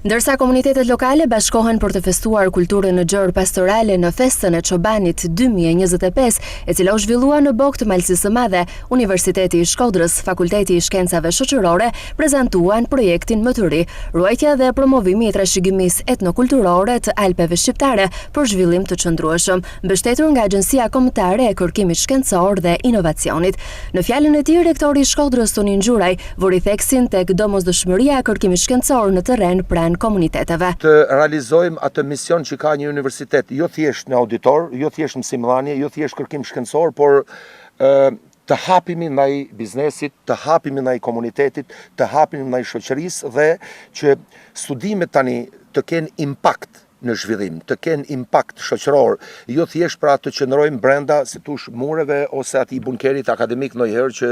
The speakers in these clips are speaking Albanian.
Ndërsa komunitetet lokale bashkohen për të festuar kulturën në gjërë pastorale në festën e Çobanit 2025, e cila u zhvillua në Bog të Malësisë së Madhe, Universiteti i Shkodrës, Fakulteti i Shkencave Shoqërore prezantuan projektin më të ri, ruajtja dhe promovimi i trashëgimisë etnokulturore të Alpeve shqiptare për zhvillim të qëndrueshëm, mbështetur nga Agjencia Kombëtare e Kërkimit Shkencor dhe Inovacionit. Në fjalën e tij, rektori i Shkodrës Tonin Xhuraj vuri theksin tek domosdoshmëria e kërkimit shkencor në terren pranë komuniteteve. Të realizojmë atë mision që ka një universitet, jo thjesht në auditor, jo thjesht mësimdhënie, jo thjesht kërkim shkencor, por të hapimi ndaj biznesit, të hapimi ndaj komunitetit, të hapimi ndaj shoqërisë dhe që studimet tani të kenë impakt në zhvillim, të kenë impakt shoqëror, jo thjesht pra të qëndrojmë brenda si tush mureve ose atij bunkerit akademik ndonjëherë që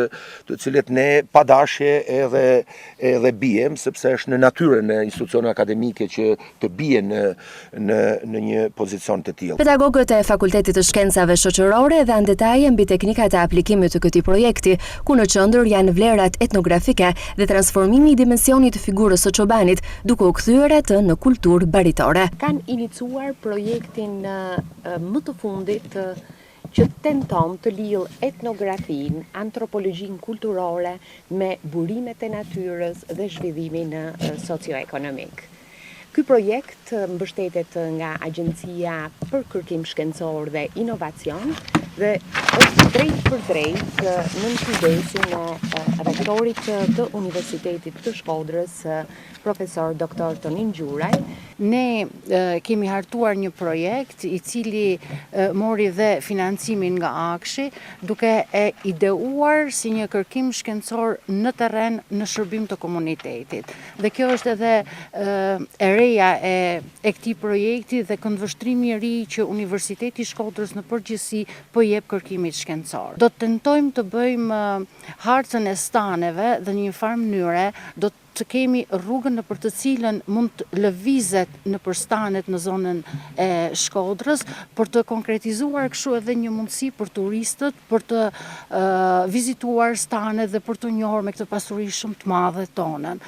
të cilët ne pa dashje edhe bijem, sepse është në natyrën e institucione akademike që të bien në një pozicion të tillë. Pedagogët e Fakultetit të Shkencave Shoqërore dhanë detaje mbi teknikat e aplikimit të këtij projekti, ku në qendër janë vlerat etnografike dhe transformimi i dimensionit të figurës së çobanit, duke u kthyer atë në kulturë baritore. Iniciuar projektin më të fundit që tenton të lidh etnografinë, antropologjin kulturore me burimet e natyrës dhe zhvillimin socioekonomik. Ky projekt mbështetet nga Agjencia për Kërkim Shkencor dhe Inovacion dhe është drejt për drejt në kujdesin e rektorit të Universitetit të Shkodrës, profesor Dr. Tonin Xhuraj. Ne kemi hartuar një projekt i cili mori dhe financimin nga Akshi, duke e ideuar si një kërkim shkencor në terren në shërbim të komunitetit. Dhe kjo është edhe e reja e këtij projekti dhe këndvështrimi i ri që Universiteti i Shkodrës në përgjithësi po jep kërkimit shkencor. Do të tentojmë të bëjmë hartën e staneve dhe në një farë mënyre do të kemi rrugën në për të cilën mund të lëvizet në përstanet në zonën e Shkodrës, për të konkretizuar kështu edhe një mundësi për turistët, për të vizituar stanet dhe për të njohur me këtë pasuri shumë të madhe tonën.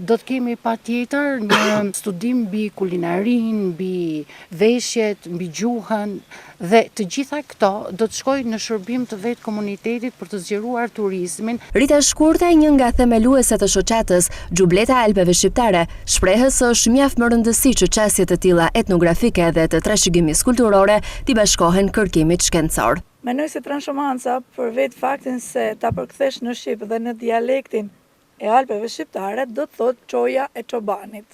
Do të kemi patjetër një studim mbi kulinarin, mbi veshjet, mbi gjuhën, dhe të gjitha këto do të shkojnë në shërbim të vetë komunitetit për të zgjeruar turizmin. Rita Shkurtaj, një nga themelueset të shoqatës Xhubleta Alpeve Shqiptare, shprehës se është mjaft më rëndësi që çështje të tilla etnografike dhe të trashëgimisë kulturore t'i bashkohen kërkimit shkencor. Mendoj se transhumanca për vetë faktin se ta përkthesh në shqip dhe në dialektin e Alpeve Shqiptare do të thotë çoja e çobanit.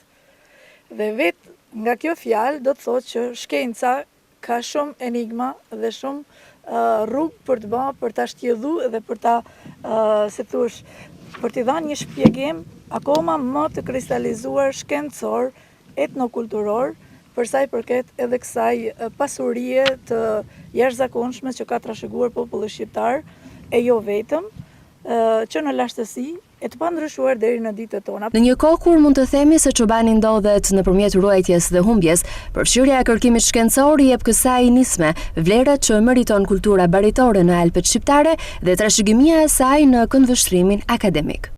Dhe vetë nga kjo fjalë do të thotë që shkenca ka shumë enigma dhe shumë rrugë për të bërë, për ta shtjellu dhe për ta, si thush, për t'i dhënë një shpjegim akoma më të kristalizuar shkencor, etnokulturor, për sa i përket edhe kësaj pasurie të jashtëzakonshme që ka trashëguar populli shqiptar, e jo vetëm, që në lashtësi e të pandryshuar deri në ditët tona. Në një kohë kur mund të themi se çobani ndodhet nëpërmjet ruajtjes dhe humbjes, përfshirja e kërkimit shkencor i jep kësaj nisme vlerat që meriton kultura baritore në Alpet shqiptare dhe trashëgimia e saj në këndvështrimin akademik.